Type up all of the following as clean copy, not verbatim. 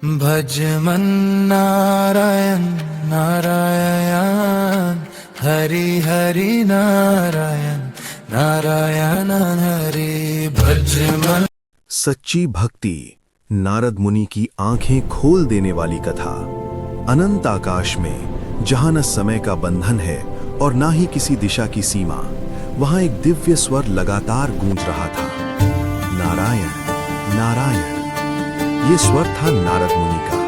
भज मन नारायण नारायण हरि हरि नारायण नारायण हरि भज मन। सच्ची भक्ति, नारद मुनि की आंखें खोल देने वाली कथा। अनंत आकाश में जहां न समय का बंधन है और ना ही किसी दिशा की सीमा, वहां एक दिव्य स्वर लगातार गूंज रहा था, नारायण नारायण। ये स्वर था नारद मुनि का।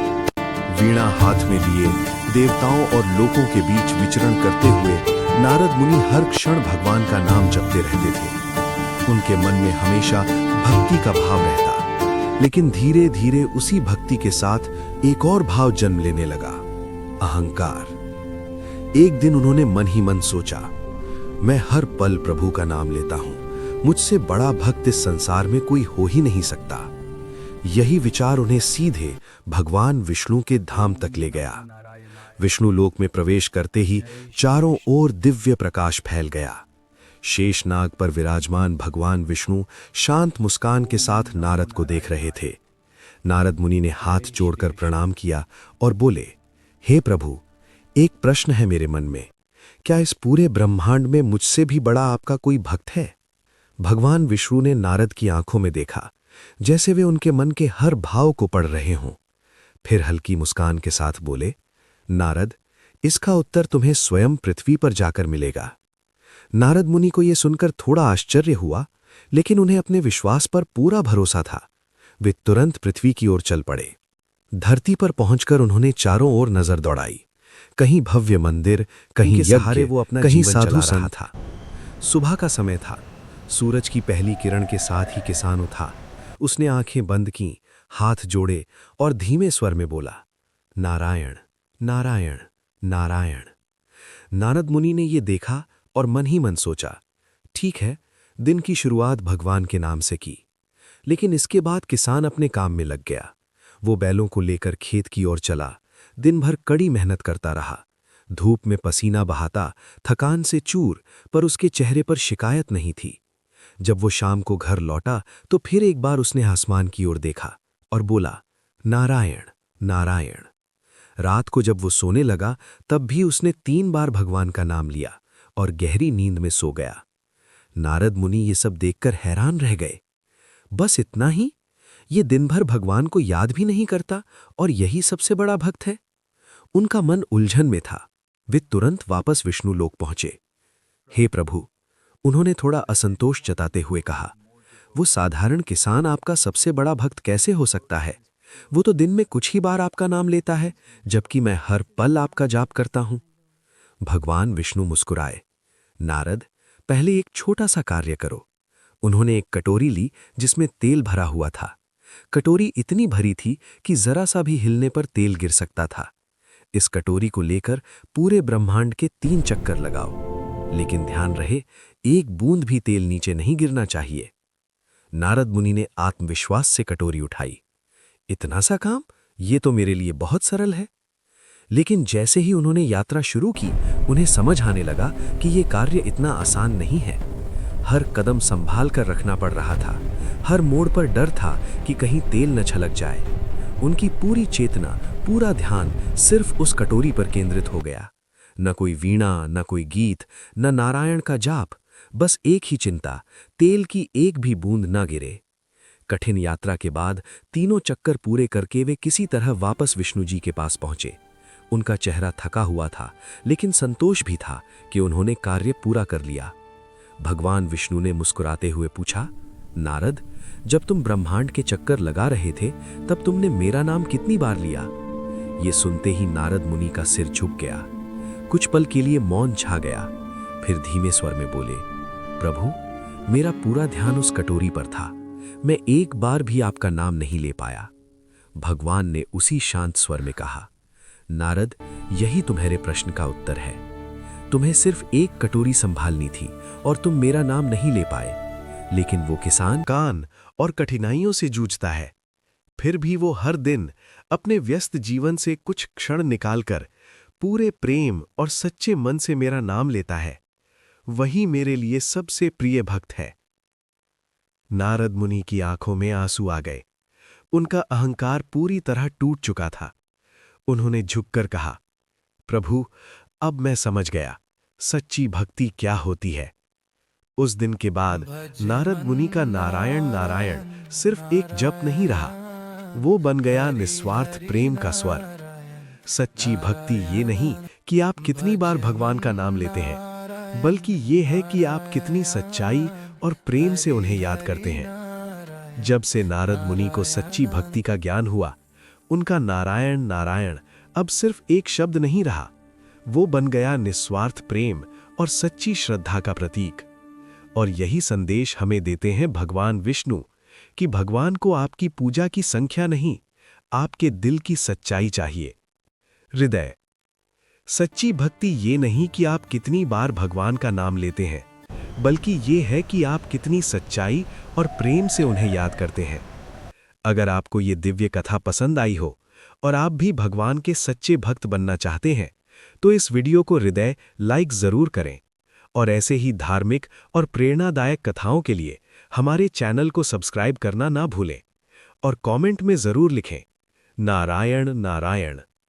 वीणा हाथ में लिए देवताओं और लोगों के बीच विचरण करते हुए नारद मुनि हर क्षण भगवान का नाम जपते रहते थे। उनके मन में हमेशा भक्ति का भाव रहता, लेकिन धीरे धीरे उसी भक्ति के साथ एक और भाव जन्म लेने लगा, अहंकार। एक दिन उन्होंने मन ही मन सोचा, मैं हर पल प्रभु का नाम लेता हूं, मुझसे बड़ा भक्त इस संसार में कोई हो ही नहीं सकता। यही विचार उन्हें सीधे भगवान विष्णु के धाम तक ले गया। विष्णु लोक में प्रवेश करते ही चारों ओर दिव्य प्रकाश फैल गया। शेषनाग पर विराजमान भगवान विष्णु शांत मुस्कान के साथ नारद को देख रहे थे। नारद मुनि ने हाथ जोड़कर प्रणाम किया और बोले, हे प्रभु, एक प्रश्न है मेरे मन में, क्या इस पूरे ब्रह्मांड में मुझसे भी बड़ा आपका कोई भक्त है? भगवान विष्णु ने नारद की आंखों में देखा, जैसे वे उनके मन के हर भाव को पढ़ रहे हों। फिर हल्की मुस्कान के साथ बोले, नारद, इसका उत्तर तुम्हें स्वयं पृथ्वी पर जाकर मिलेगा। नारद मुनि को यह सुनकर थोड़ा आश्चर्य हुआ, लेकिन उन्हें अपने विश्वास पर पूरा भरोसा था। वे तुरंत पृथ्वी की ओर चल पड़े। धरती पर पहुंचकर उन्होंने चारों ओर नजर दौड़ाई। कहीं भव्य मंदिर, कहीं यज्ञ, वो अपना कहीं साधु संत था। सुबह का समय था। सूरज की पहली किरण के साथ ही किसान उठा। उसने आंखें बंद की, हाथ जोड़े और धीमे स्वर में बोला, नारायण नारायण नारायण। नारद मुनि ने यह देखा और मन ही मन सोचा, ठीक है, दिन की शुरुआत भगवान के नाम से की। लेकिन इसके बाद किसान अपने काम में लग गया। वो बैलों को लेकर खेत की ओर चला। दिन भर कड़ी मेहनत करता रहा। धूप में पसीना बहाता, थकान से चूर, पर उसके चेहरे पर शिकायत नहीं थी। जब वो शाम को घर लौटा तो फिर एक बार उसने आसमान की ओर देखा और बोला, नारायण नारायण। रात को जब वो सोने लगा तब भी उसने 3 बार भगवान का नाम लिया और गहरी नींद में सो गया। नारद मुनि ये सब देखकर हैरान रह गए। बस इतना ही? ये दिन भर भगवान को याद भी नहीं करता और यही सबसे बड़ा भक्त है? उनका मन उलझन में था। वे तुरंत वापस विष्णु लोक पहुंचे। हे प्रभु, उन्होंने थोड़ा असंतोष जताते हुए कहा, वो साधारण किसान आपका सबसे बड़ा भक्त कैसे हो सकता है? वो तो दिन में कुछ ही बार आपका नाम लेता है, जबकि मैं हर पल आपका जाप करता हूं। भगवान विष्णु मुस्कुराए, नारद, पहले एक छोटा सा कार्य करो। उन्होंने एक कटोरी ली जिसमें तेल भरा हुआ था। कटोरी इतनी भरी थी कि जरा सा भी हिलने पर तेल गिर सकता था। इस कटोरी को लेकर पूरे ब्रह्मांड के 3 चक्कर लगाओ, लेकिन ध्यान रहे, एक बूंद भी तेल नीचे नहीं गिरना चाहिए। नारद मुनि ने आत्मविश्वास से कटोरी उठाई। इतना सा काम? ये तो मेरे लिए बहुत सरल है। लेकिन जैसे ही उन्होंने यात्रा शुरू की, उन्हें समझ आने लगा कि ये कार्य इतना आसान नहीं है। हर कदम संभाल कर रखना पड़ रहा था। हर मोड़ पर डर था कि कहीं तेल न छलक जाए। उनकी पूरी चेतना, पूरा ध्यान सिर्फ उस कटोरी पर केंद्रित हो गया। न कोई वीणा, न कोई गीत, न नारायण का जाप, बस एक ही चिंता, तेल की एक भी बूंद न गिरे। कठिन यात्रा के बाद 3 चक्कर पूरे करके वे किसी तरह वापस विष्णु जी के पास पहुंचे। उनका चेहरा थका हुआ था, लेकिन संतोष भी था कि उन्होंने कार्य पूरा कर लिया। भगवान विष्णु ने मुस्कुराते हुए पूछा, नारद, जब तुम ब्रह्मांड के चक्कर लगा रहे थे तब तुमने मेरा नाम कितनी बार लिया? ये सुनते ही नारद मुनि का सिर झुक गया। कुछ पल के लिए मौन छा गया। फिर धीमे स्वर में बोले, प्रभु, मेरा पूरा ध्यान उस कटोरी पर था। मैं एक बार भी आपका नाम नहीं ले पाया। भगवान ने उसी शांत स्वर में कहा, नारद, यही तुम्हारे प्रश्न का उत्तर है। तुम्हें सिर्फ एक कटोरी संभालनी थी और तुम मेरा नाम नहीं ले पाए। लेकिन वो किसान कान और कठिनाइयों से जूझता है, फिर भी वो हर दिन अपने व्यस्त जीवन से कुछ क्षण निकालकर पूरे प्रेम और सच्चे मन से मेरा नाम लेता है। वही मेरे लिए सबसे प्रिय भक्त है। नारद मुनि की आंखों में आंसू आ गए। उनका अहंकार पूरी तरह टूट चुका था। उन्होंने झुककर कहा, प्रभु, अब मैं समझ गया सच्ची भक्ति क्या होती है। उस दिन के बाद नारद मुनि का नारायण नारायण सिर्फ एक जप नहीं रहा, वो बन गया निस्वार्थ प्रेम का स्वर। सच्ची भक्ति ये नहीं कि आप कितनी बार भगवान का नाम लेते हैं, बल्कि ये है कि आप कितनी सच्चाई और प्रेम से उन्हें याद करते हैं। जब से नारद मुनि को सच्ची भक्ति का ज्ञान हुआ, उनका नारायण नारायण अब सिर्फ एक शब्द नहीं रहा, वो बन गया निस्वार्थ प्रेम और सच्ची श्रद्धा का प्रतीक। और यही संदेश हमें देते हैं भगवान विष्णु कि भगवान को आपकी पूजा की संख्या नहीं, आपके दिल की सच्चाई चाहिए। हृदय। सच्ची भक्ति ये नहीं कि आप कितनी बार भगवान का नाम लेते हैं, बल्कि ये है कि आप कितनी सच्चाई और प्रेम से उन्हें याद करते हैं। अगर आपको ये दिव्य कथा पसंद आई हो और आप भी भगवान के सच्चे भक्त बनना चाहते हैं, तो इस वीडियो को हृदय लाइक जरूर करें और ऐसे ही धार्मिक और प्रेरणादायक कथाओं के लिए हमारे चैनल को सब्सक्राइब करना ना भूलें और कमेंट में जरूर लिखें, नारायण नारायण।